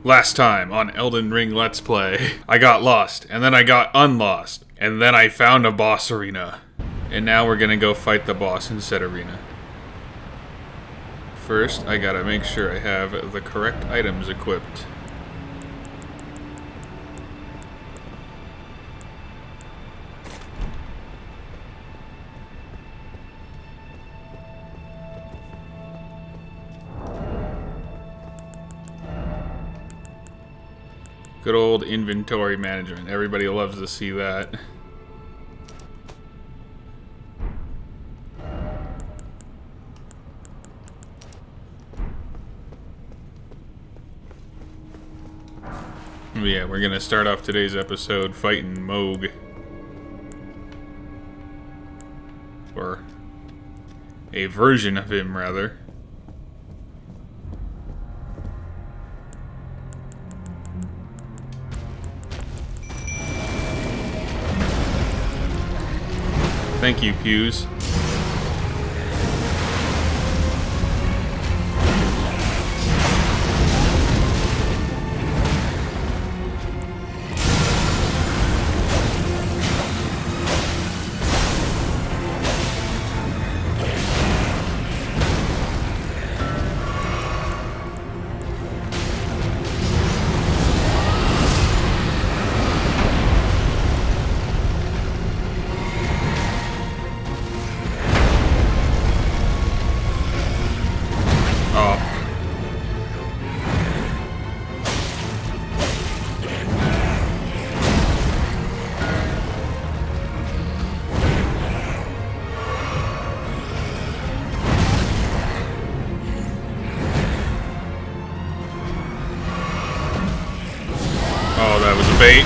Last time on Elden Ring Let's Play, I got lost, and then I got unlost, and then I found a boss arena. And now we're gonna go fight the boss in said arena. First, I gotta make sure I have the correct items equipped. Good old inventory management. Everybody loves to see that. Yeah, we're gonna start off today's episode fighting Mogh. Or a version of him, rather. Thank you, Pews. Oh, that was a bait.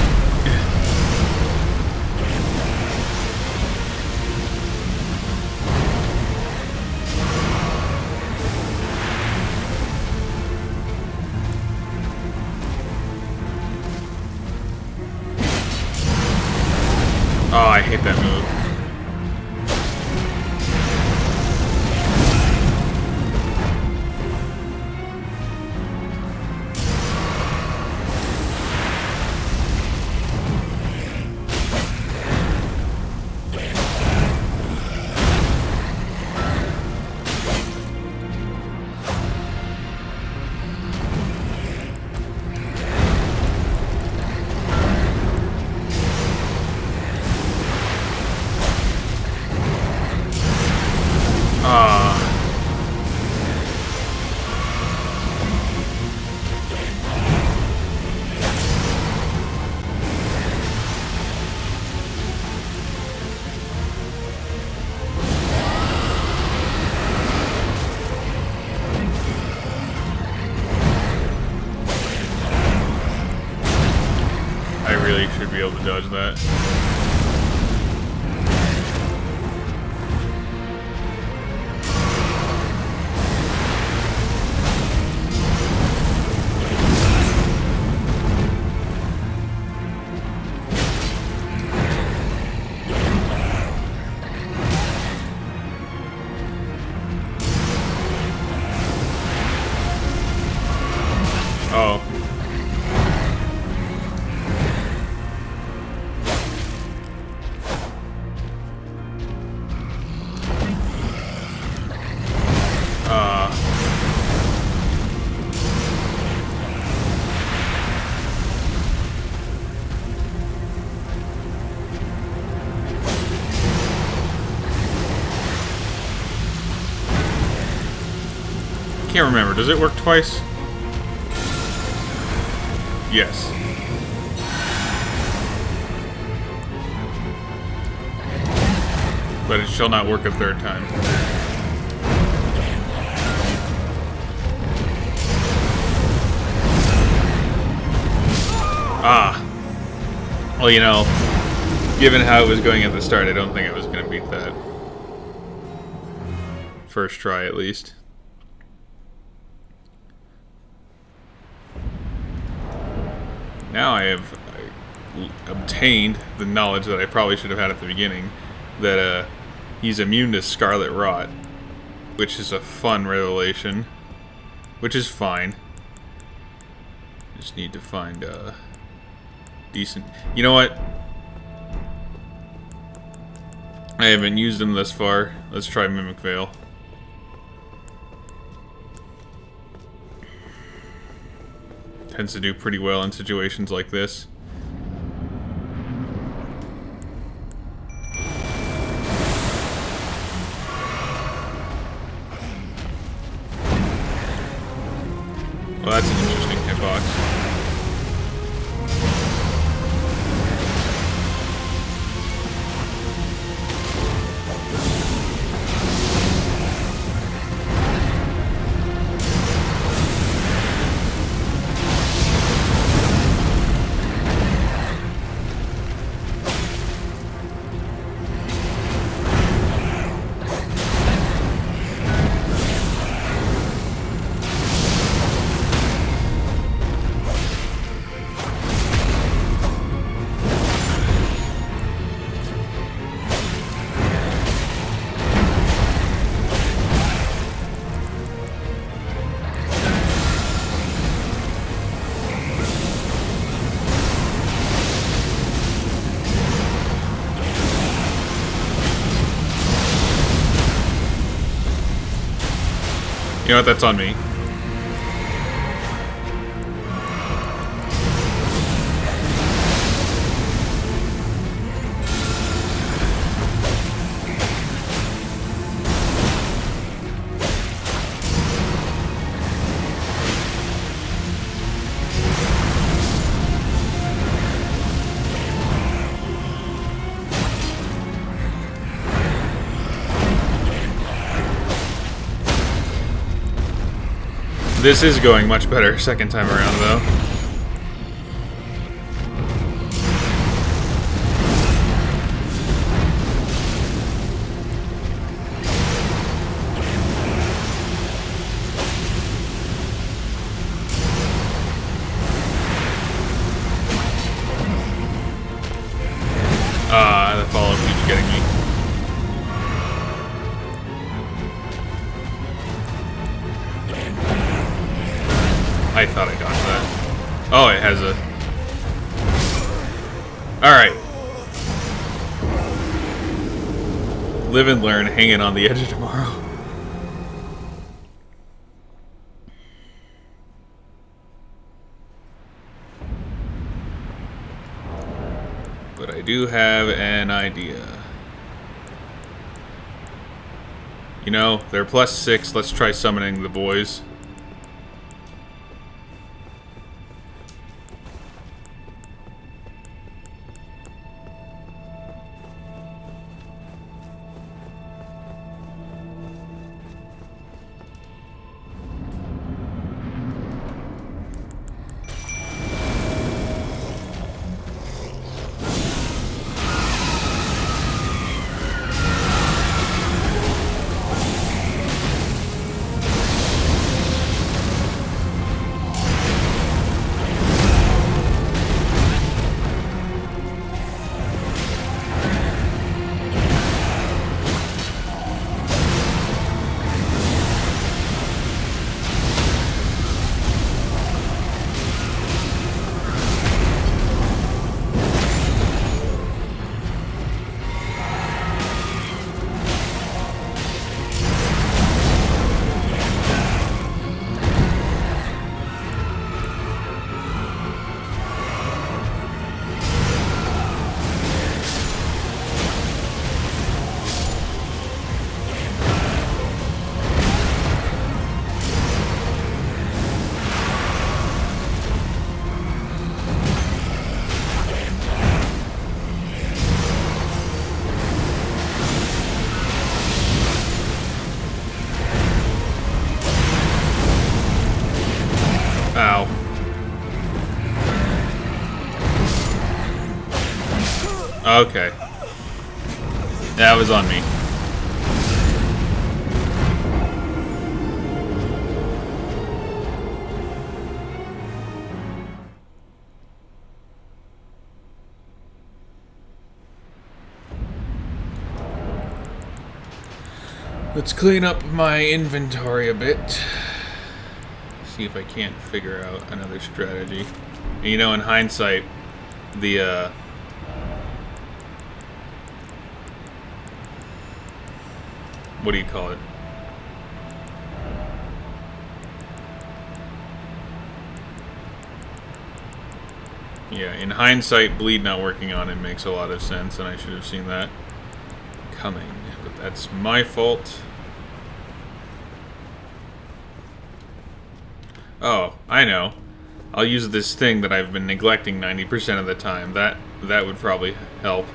Oh, I hate that move. I really should be able to dodge that. Oh. Can't remember. Does it work twice? Yes. But it shall not work a third time. Ah. Well, you know, given how it was going at the start, I don't think I was going to beat that. First try, at least. Now I have obtained the knowledge that I probably should have had at the beginning, that he's immune to Scarlet Rot, which is a fun revelation, which is fine. Just need to find decent. You know what? I haven't used them thus far. Let's try Mimic Veil. Tends to do pretty well in situations like this. Well, that's an interesting hitbox. You know what? That's on me. This is going much better second time around, though. The follow-up keeps getting me. I thought I dodged that. Oh, it has a... Alright. Live and learn, hanging on the edge of tomorrow. But I do have an idea. You know, they're +6. Let's try summoning the boys. Ow. Okay. That was on me. Let's clean up my inventory a bit. See if I can't figure out another strategy. And, you know, in hindsight, the what do you call it? Yeah, in hindsight, bleed not working on it makes a lot of sense, and I should have seen that coming. But that's my fault. Oh, I know. I'll use this thing that I've been neglecting 90% of the time. That would probably help.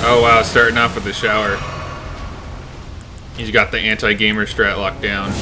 Oh wow, starting off with the shower. He's got the anti-gamer strat locked down.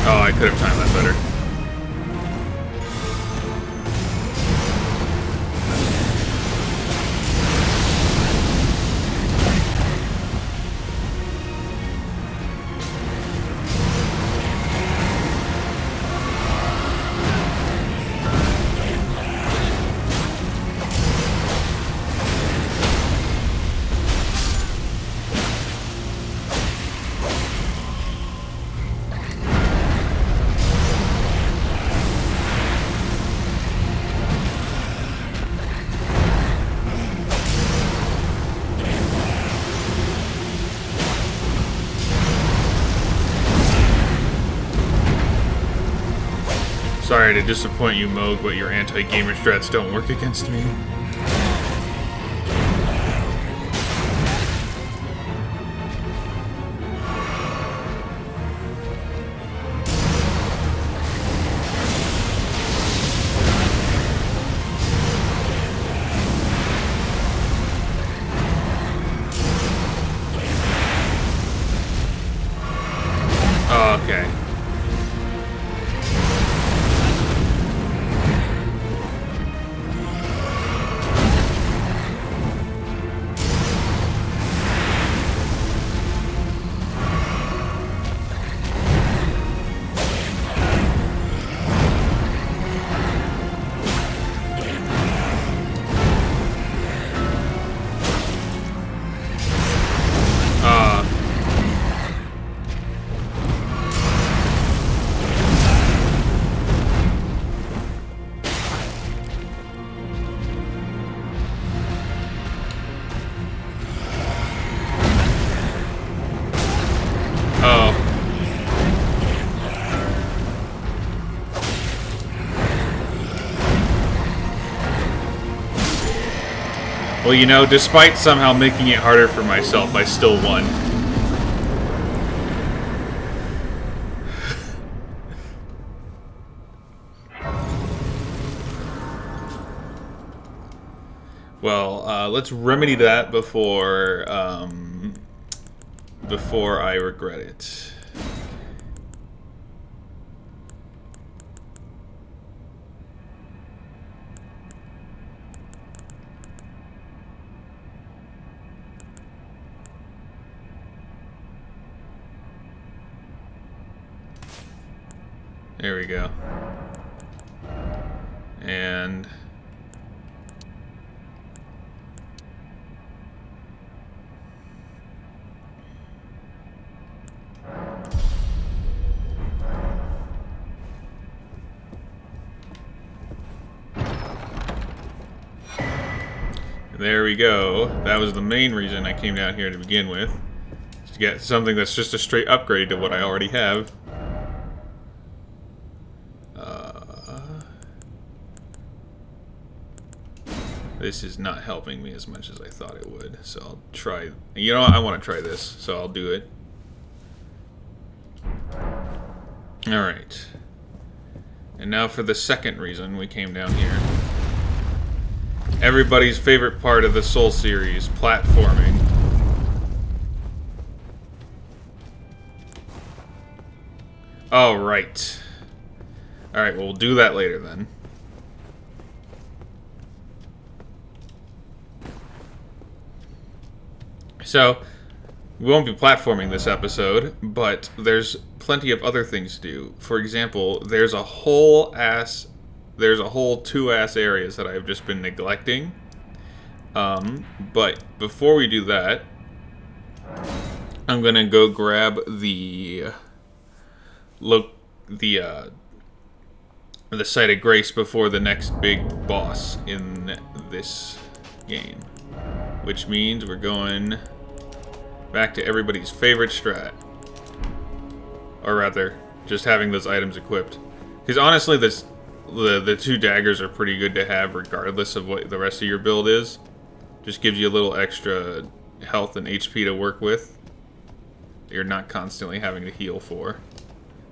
Oh, I could have timed that better. Sorry to disappoint you, Mogh, but your anti-gamer strats don't work against me. Oh, okay. Well, you know, despite somehow making it harder for myself, I still won. Well, let's remedy that before I regret it. There we go. And There we go. That was the main reason I came down here to begin with. To get something that's just a straight upgrade to what I already have. This is not helping me as much as I thought it would, so I'll try. You know what? I want to try this, so I'll do it. Alright. And now for the second reason we came down here. Everybody's favorite part of the Soul series, platforming. Alright. Alright, well, we'll do that later then. So, we won't be platforming this episode, but there's plenty of other things to do. For example, there's a whole 2 ass areas that I've just been neglecting. But before we do that, I'm gonna go grab the site of grace before the next big boss in this game, which means we're going back to everybody's favorite strat. Or rather, just having those items equipped. Because honestly, the 2 daggers are pretty good to have regardless of what the rest of your build is. Just gives you a little extra health and HP to work with. You're not constantly having to heal for.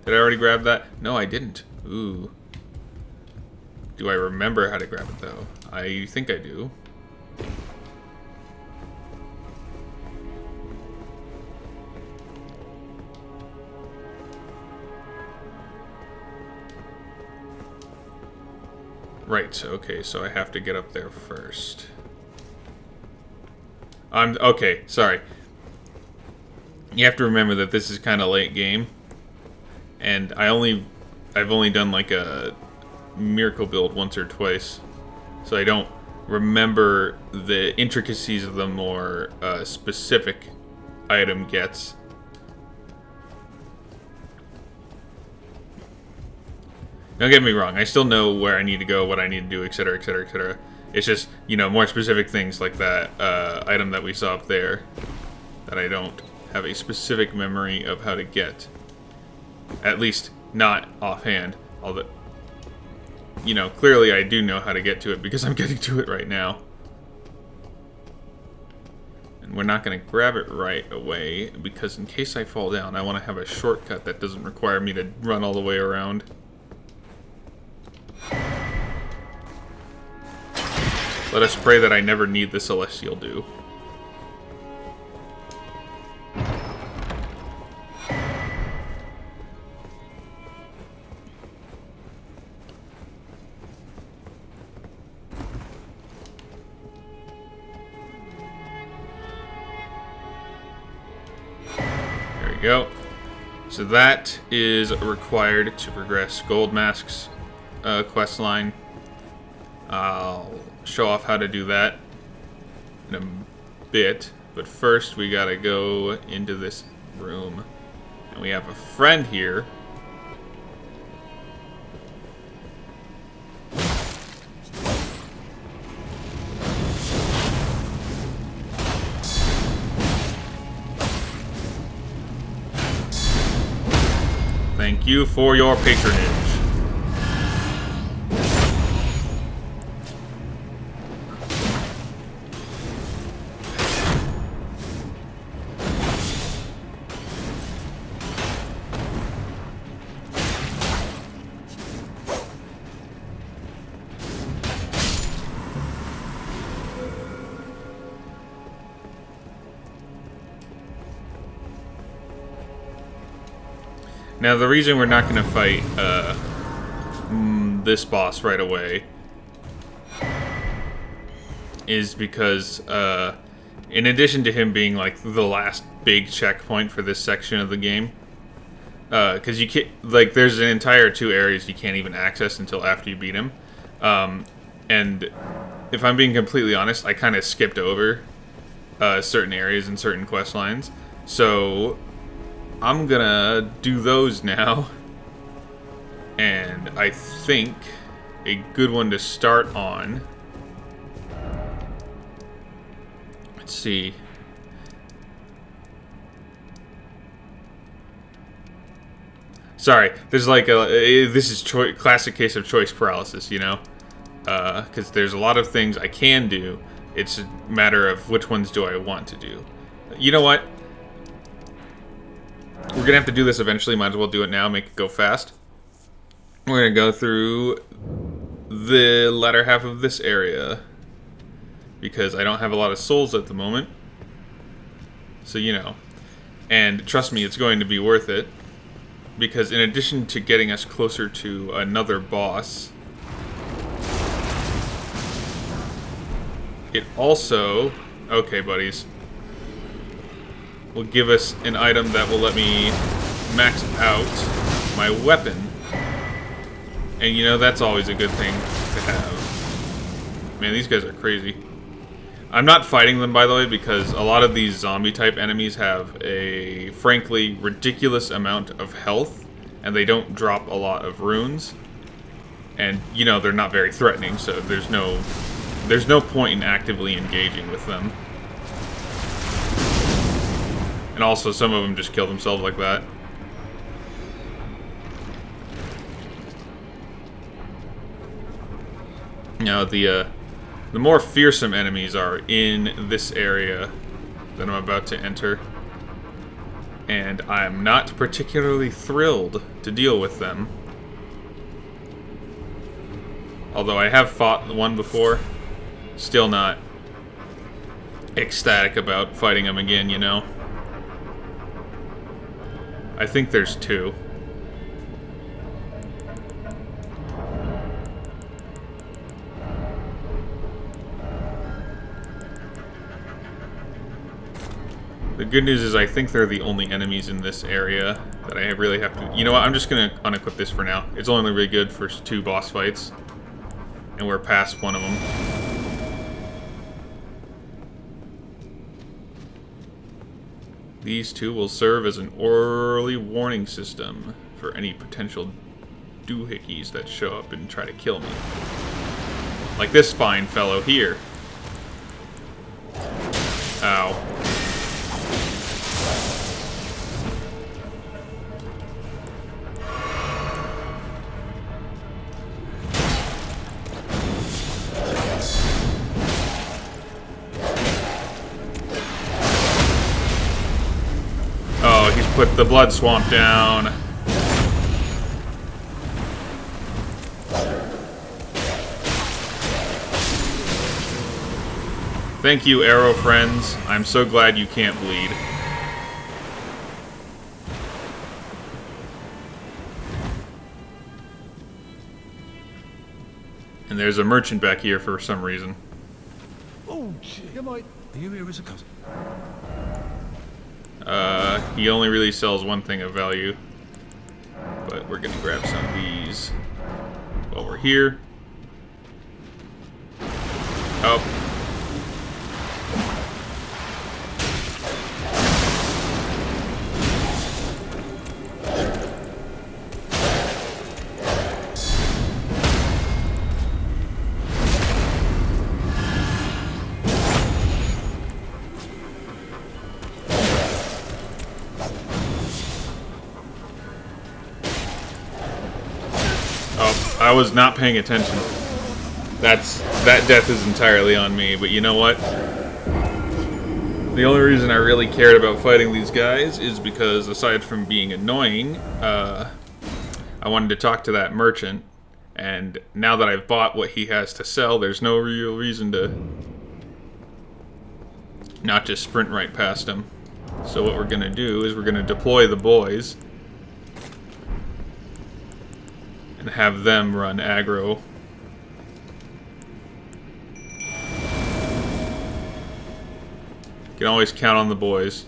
Did I already grab that? No, I didn't. Ooh. Do I remember how to grab it, though? I think I do. Right, okay, so I have to get up there first. Okay, sorry. You have to remember that this is kind of late game. And I've only done like a miracle build once or twice. So I don't remember the intricacies of the more specific item gets. Don't get me wrong, I still know where I need to go, what I need to do, etc, etc, etc. It's just, you know, more specific things like that item that we saw up there that I don't have a specific memory of how to get. At least, not offhand. Although, you know, clearly I do know how to get to it because I'm getting to it right now. And we're not going to grab it right away because in case I fall down, I want to have a shortcut that doesn't require me to run all the way around. Let us pray that I never need the Celestial Dew. There we go. So that is required to progress Gold Mask's quest line. I'll show off how to do that in a bit, but first we gotta go into this room. And we have a friend here. Thank you for your patronage. Now, the reason we're not going to fight this boss right away is because, in addition to him being like the last big checkpoint for this section of the game, because you can't, like, there's an entire 2 areas you can't even access until after you beat him, and if I'm being completely honest, I kind of skipped over certain areas and certain quest lines, so I'm gonna do those now, and I think a good one to start on Let's see. Sorry, there's like this is classic case of choice paralysis, you know? Because there's a lot of things I can do. It's a matter of which ones do I want to do. You know what? We're gonna have to do this eventually. Might as well do it now, make it go fast. We're gonna go through the latter half of this area because I don't have a lot of souls at the moment. So, you know. And trust me, it's going to be worth it. Because in addition to getting us closer to another boss, it also, okay buddies, will give us an item that will let me max out my weapon. And you know, that's always a good thing to have. Man, these guys are crazy. I'm not fighting them, by the way, because a lot of these zombie-type enemies have a, frankly, ridiculous amount of health, and they don't drop a lot of runes. And, you know, they're not very threatening, so there's no point in actively engaging with them. And also, some of them just kill themselves like that. Now, the more fearsome enemies are in this area that I'm about to enter. And I'm not particularly thrilled to deal with them. Although I have fought one before. Still not ecstatic about fighting them again, you know. I think there's two. The good news is I think they're the only enemies in this area that I really have to... You know what? I'm just going to unequip this for now. It's only really good for 2 boss fights. And we're past one of them. These 2 will serve as an early warning system for any potential doohickeys that show up and try to kill me. Like this fine fellow here. Ow. Put the blood swamp down. Thank you, arrow friends. I'm so glad you can't bleed. And there's a merchant back here for some reason. Oh, gee. Are you here as a cousin? He only really sells one thing of value. But we're gonna grab some of these while we're here. Oh. I was not paying attention. That death is entirely on me, but you know what? The only reason I really cared about fighting these guys is because, aside from being annoying, I wanted to talk to that merchant, and now that I've bought what he has to sell, there's no real reason to not just sprint right past him. So what we're gonna do is we're gonna deploy the boys and have them run aggro. Can always count on the boys.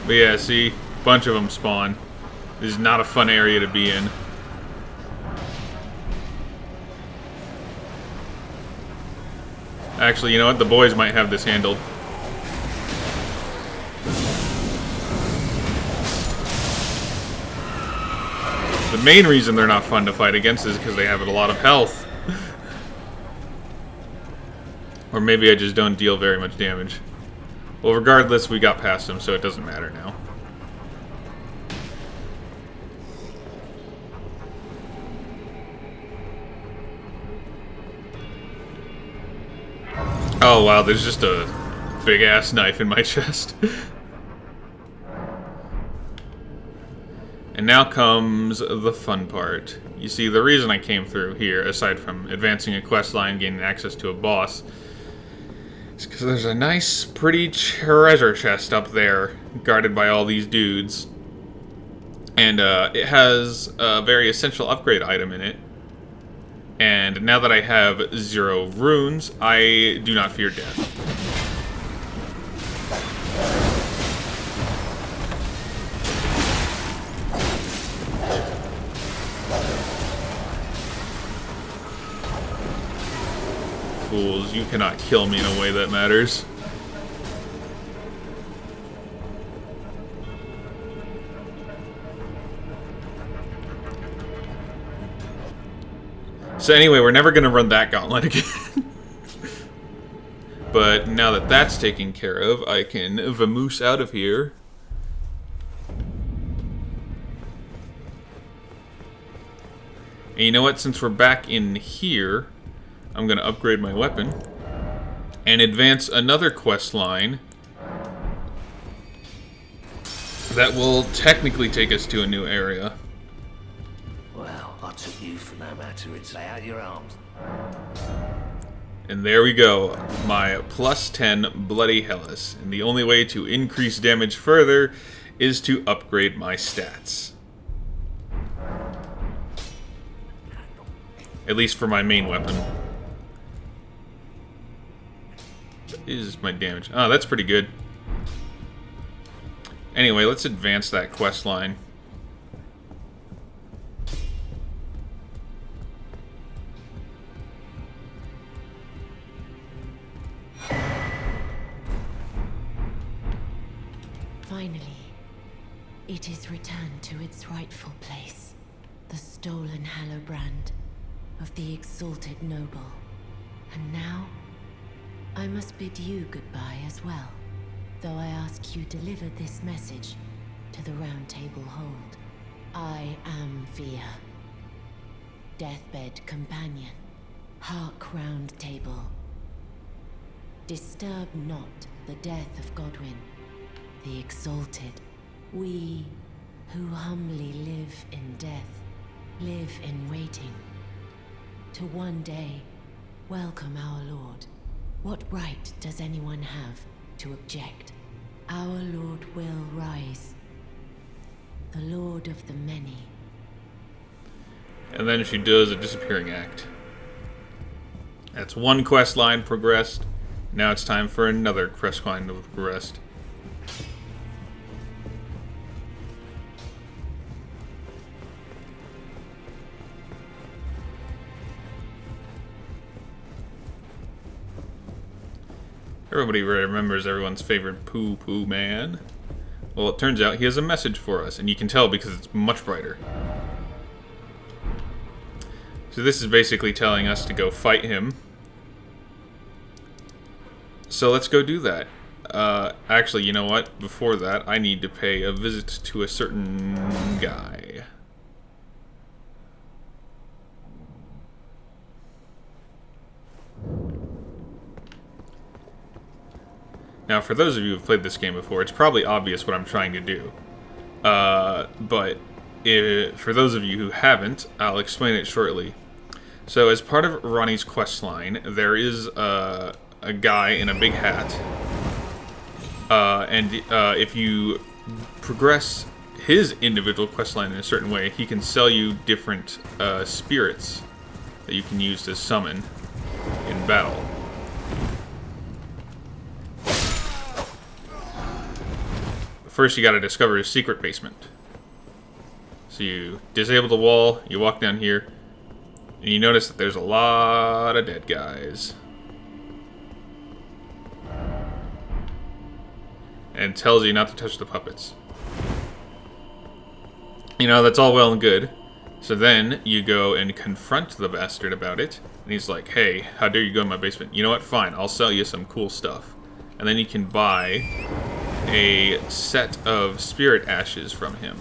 But yeah, see? Bunch of them spawn. This is not a fun area to be in. Actually, you know what? The boys might have this handled. The main reason they're not fun to fight against is because they have a lot of health. Or maybe I just don't deal very much damage. Well, regardless, we got past them, so it doesn't matter now. Oh wow, there's just a big-ass knife in my chest. And now comes the fun part. You see, the reason I came through here, aside from advancing a quest line, gaining access to a boss, is because there's a nice, pretty treasure chest up there, guarded by all these dudes. And it has a very essential upgrade item in it. And now that I have 0 runes, I do not fear death. Fools, you cannot kill me in a way that matters. So anyway, we're never going to run that gauntlet again. But now that that's taken care of, I can vamoose out of here. And you know what? Since we're back in here, I'm going to upgrade my weapon and advance another quest line that will technically take us to a new area. Well, I took you for no matter. It's lay out your arms. And there we go, my plus 10 Bloody Hellas. And the only way to increase damage further is to upgrade my stats. At least for my main weapon. What is my damage? Oh, that's pretty good. Anyway, let's advance that quest line. Finally, it is returned to its rightful place. The stolen Hallowbrand of the exalted noble. And now, I must bid you goodbye as well, though I ask you deliver this message to the Round Table Hold. I am Via, deathbed companion, hark Round Table. Disturb not the death of Godwyn, the exalted. We who humbly live in death, live in waiting, to one day welcome our Lord. What right does anyone have to object? Our Lord will rise, the Lord of the many. And then she does a disappearing act. That's one quest line progressed. Now it's time for another quest line to progress. Everybody remembers everyone's favorite Poo Man. Well, it turns out he has a message for us, and you can tell because it's much brighter. So this is basically telling us to go fight him. So let's go do that. Actually, you know what? Before that, I need to pay a visit to a certain guy. Now, for those of you who've played this game before, it's probably obvious what I'm trying to do. But for those of you who haven't, I'll explain it shortly. So, as part of Ronnie's questline, there is a guy in a big hat. And if you progress his individual questline in a certain way, he can sell you different spirits that you can use to summon in battle. First, you gotta discover his secret basement. So you disable the wall, you walk down here, and you notice that there's a lot of dead guys. and tells you not to touch the puppets. You know, that's all well and good. So then you go and confront the bastard about it, and he's like, hey, how dare you go in my basement? You know what? Fine, I'll sell you some cool stuff. And then you can buy a set of spirit ashes from him.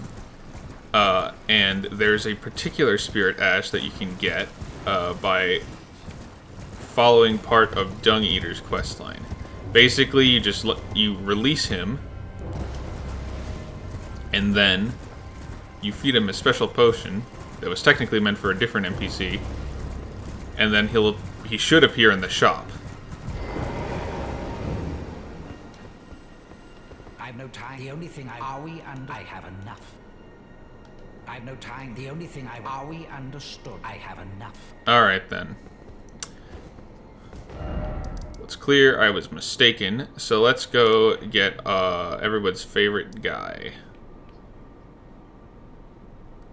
And there's a particular spirit ash that you can get by following part of Dung Eater's questline. Basically, you release him, and then you feed him a special potion that was technically meant for a different NPC, and then he should appear in the shop. I've no time. The only thing are we and I have enough. I've no time. The only thing are we understood. I have enough. Alright then. It's clear I was mistaken, so let's go get everyone's favorite guy.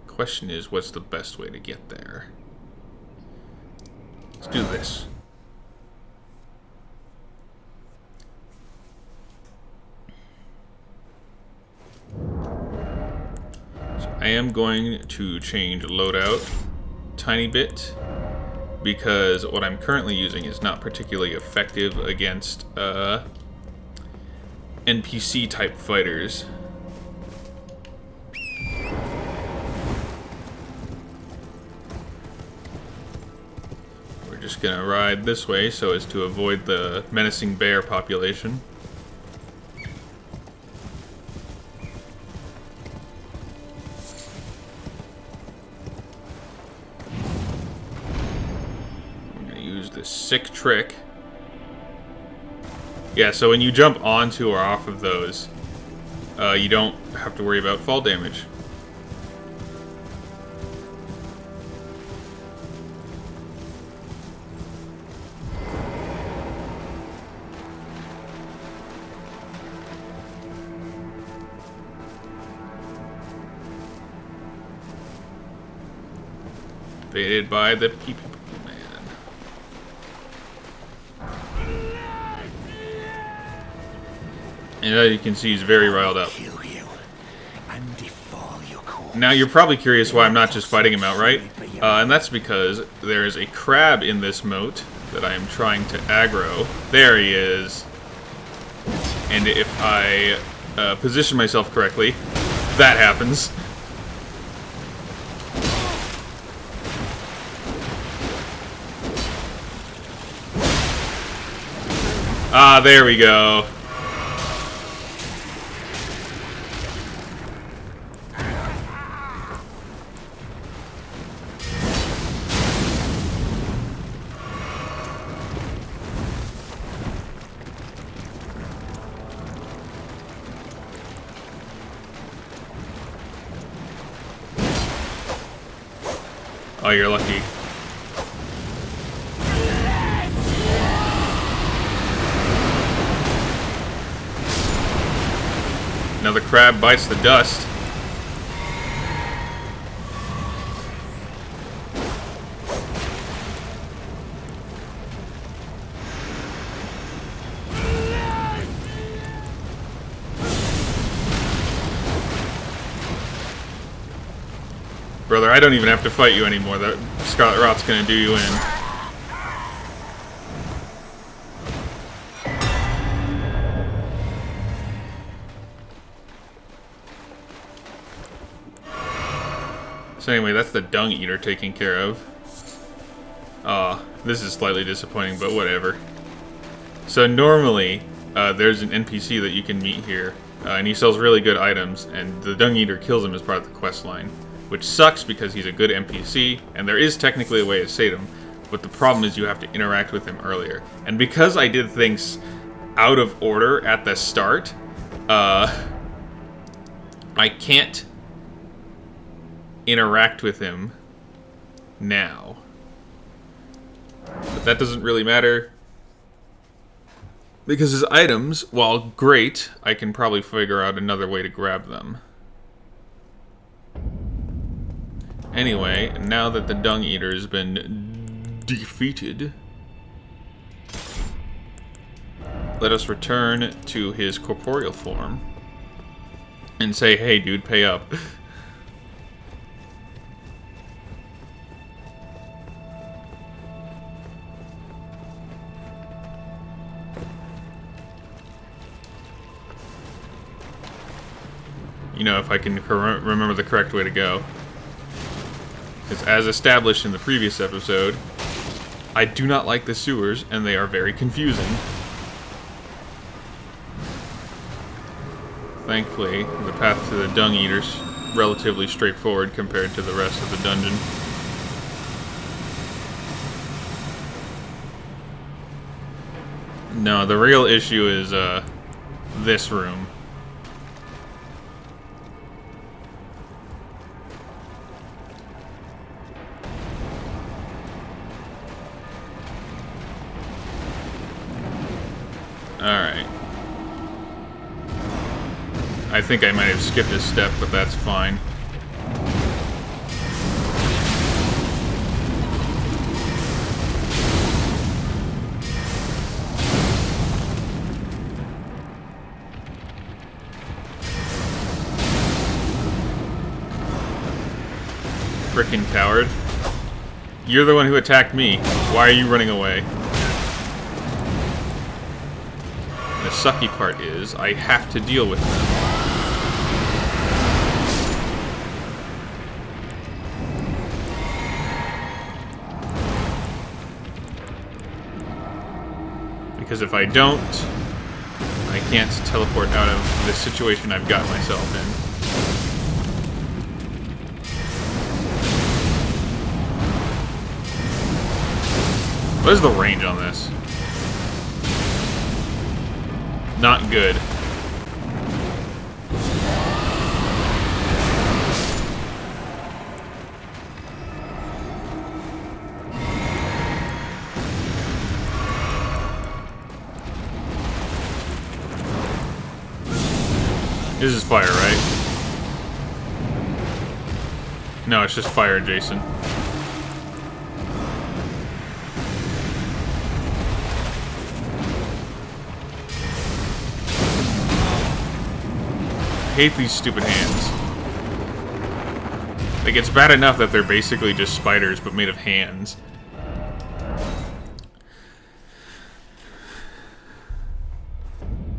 Question is, what's the best way to get there? Let's do this. So I am going to change loadout a tiny bit, because what I'm currently using is not particularly effective against NPC type fighters. We're just gonna ride this way so as to avoid the menacing bear population. This sick trick. Yeah, so when you jump onto or off of those, you don't have to worry about fall damage. Baited by the people. And as you can see, he's very riled up. Now, you're probably curious why I'm not just fighting him outright. And that's because there is a crab in this moat that I am trying to aggro. There he is. And if I position myself correctly, that happens. Ah, there we go. Oh, you're lucky. Another crab bites the dust. Brother, I don't even have to fight you anymore. That Scarlet Rot's gonna do you in. So anyway, that's the Dung Eater taken care of. This is slightly disappointing, but whatever. So normally, there's an NPC that you can meet here, and he sells really good items, and the Dung Eater kills him as part of the quest line. Which sucks because he's a good NPC, and there is technically a way to save him, but the problem is you have to interact with him earlier. And because I did things out of order at the start, I can't interact with him now. But that doesn't really matter, because his items, while great, I can probably figure out another way to grab them. Anyway, now that the Dung Eater has been defeated, let us return to his corporeal form and say, hey dude, pay up. You know, if I can remember the correct way to go. Because as established in the previous episode, I do not like the sewers, and they are very confusing. Thankfully, the path to the Dung Eater's relatively straightforward compared to the rest of the dungeon. No, the real issue is this room. Alright. I think I might have skipped a step, but that's fine. Frickin' coward. You're the one who attacked me. Why are you running away? The sucky part is, I have to deal with them. Because if I don't, I can't teleport out of the situation I've got myself in. What is the range on this? Not good. This is fire, right? No, it's just fire, Jason. I hate these stupid hands. Like, it's bad enough that they're basically just spiders, but made of hands.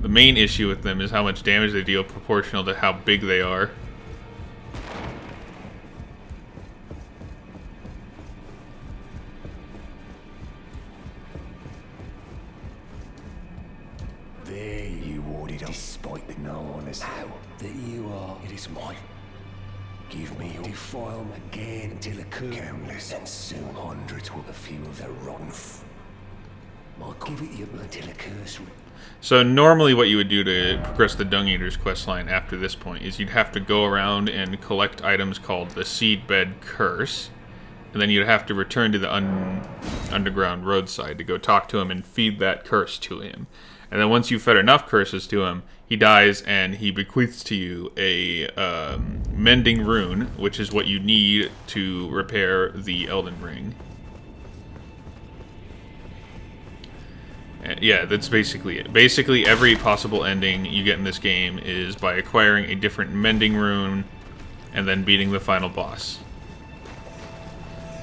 The main issue with them is how much damage they deal proportional to how big they are. There you warded up, despite the knownness. How that you are. It is mine. Give me your defile again until a countless and soon hundreds will be few of the rotten. Give it your blood till a curse. So normally what you would do to progress the Dung Eater's questline after this point is you'd have to go around and collect items called the Seedbed Curse, and then you'd have to return to the underground roadside to go talk to him and feed that curse to him. And then once you've fed enough curses to him, he dies and he bequeaths to you a mending rune, which is what you need to repair the Elden Ring. Yeah, that's basically it. Basically, every possible ending you get in this game is by acquiring a different mending rune and then beating the final boss.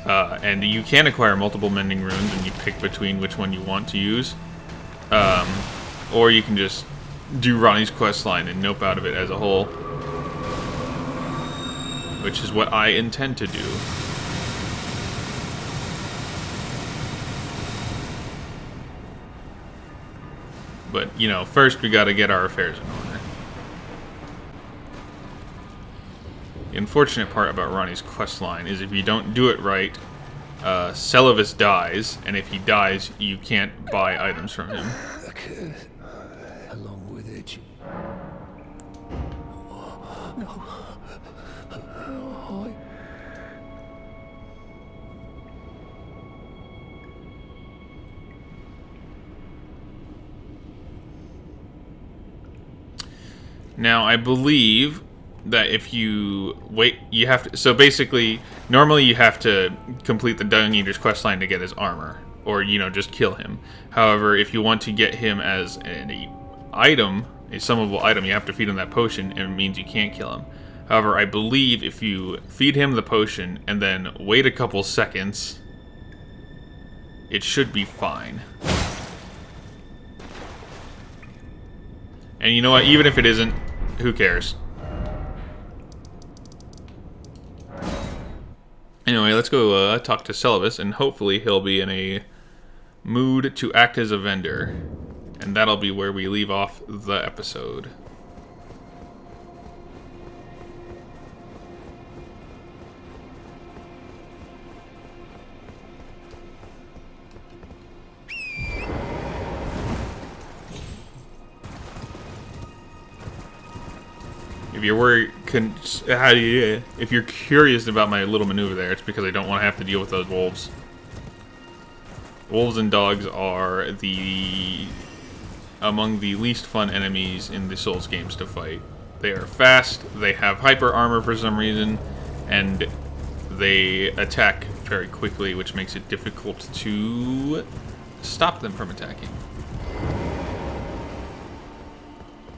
And you can acquire multiple mending runes and you pick between which one you want to use. Or you can just do Ronnie's questline and nope out of it as a whole. Which is what I intend to do. But, you know, first we gotta get our affairs in order. The unfortunate part about Ronnie's questline is if you don't do it right, Celavis dies, and if he dies, you can't buy items from him. Along with it. No. Now, I believe that if you wait, you have to... So basically, normally you have to complete the Dung Eater's questline to get his armor. or, you know, just kill him. However, if you want to get him as an item, a summonable item, you have to feed him that potion, and it means you can't kill him. However, I believe if you feed him the potion and then wait a couple seconds, it should be fine. And you know what? Even if it isn't, who cares? Anyway, let's go talk to Celibus, and hopefully he'll be in a mood to act as a vendor. And that'll be where we leave off the episode. If you're worried, if you're curious about my little maneuver there, it's because I don't want to have to deal with those wolves. Wolves and dogs are among the least fun enemies in the Souls games to fight. They are fast, they have hyper armor for some reason, and they attack very quickly, which makes it difficult to stop them from attacking.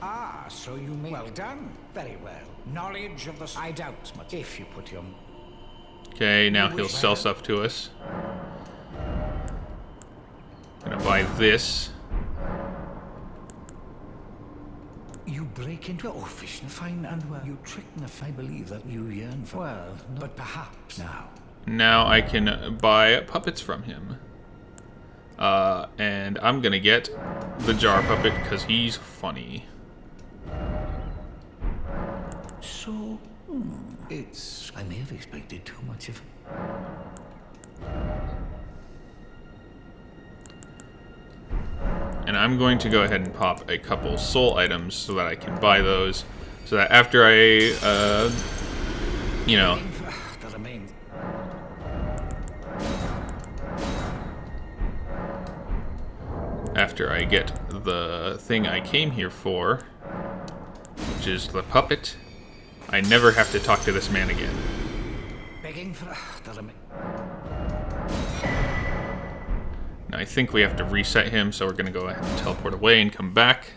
Ah, so you may... Well done. Very well. Knowledge of the... I doubt much if you put your... Okay, now he'll sell stuff to us. Gonna buy this. You break into... Oh, fish and fine and well. You trick me if I believe that you yearn for... Well, no. But perhaps now... Now I can buy puppets from him. And I'm gonna get the jar puppet because he's funny. So, it's... I may have expected too much of it. And I'm going to go ahead and pop a couple soul items so that I can buy those. So that after I, you know... After I get the thing I came here for, which is the puppet, I never have to talk to this man again. Begging for... Now I think we have to reset him, so we're going to go ahead and teleport away and come back.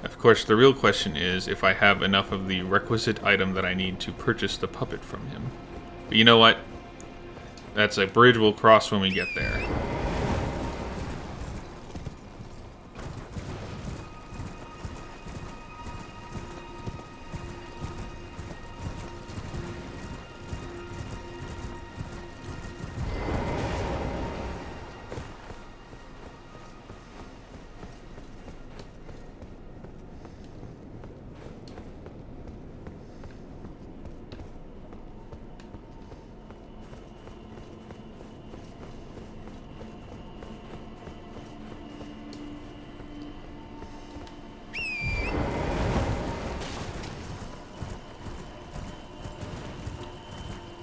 Of course, the real question is if I have enough of the requisite item that I need to purchase the puppet from him. But you know what? That's a bridge we'll cross when we get there.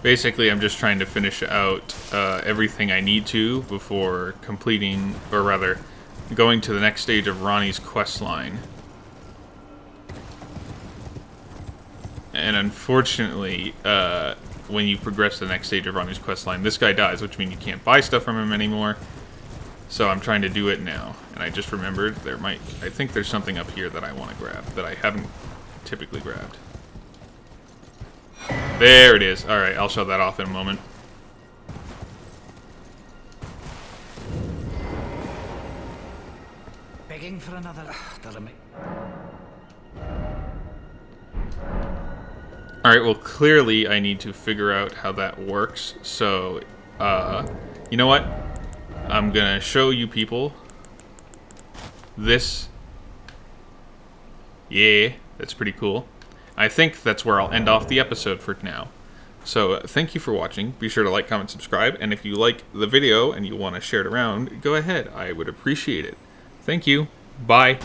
Basically, I'm just trying to finish out everything I need to before completing, or rather, going to the next stage of Ronnie's quest line. And unfortunately, when you progress to the next stage of Ronnie's quest line, this guy dies, which means you can't buy stuff from him anymore. So I'm trying to do it now. And I just remembered I think there's something up here that I want to grab that I haven't typically grabbed. There it is. Alright, I'll show that off in a moment. Begging for another... Alright, well clearly I need to figure out how that works. So, you know what? I'm gonna show you people this. Yeah, that's pretty cool. I think that's where I'll end off the episode for now. So, thank you for watching. Be sure to like, comment, subscribe, and if you like the video and you want to share it around, go ahead. I would appreciate it. Thank you. Bye.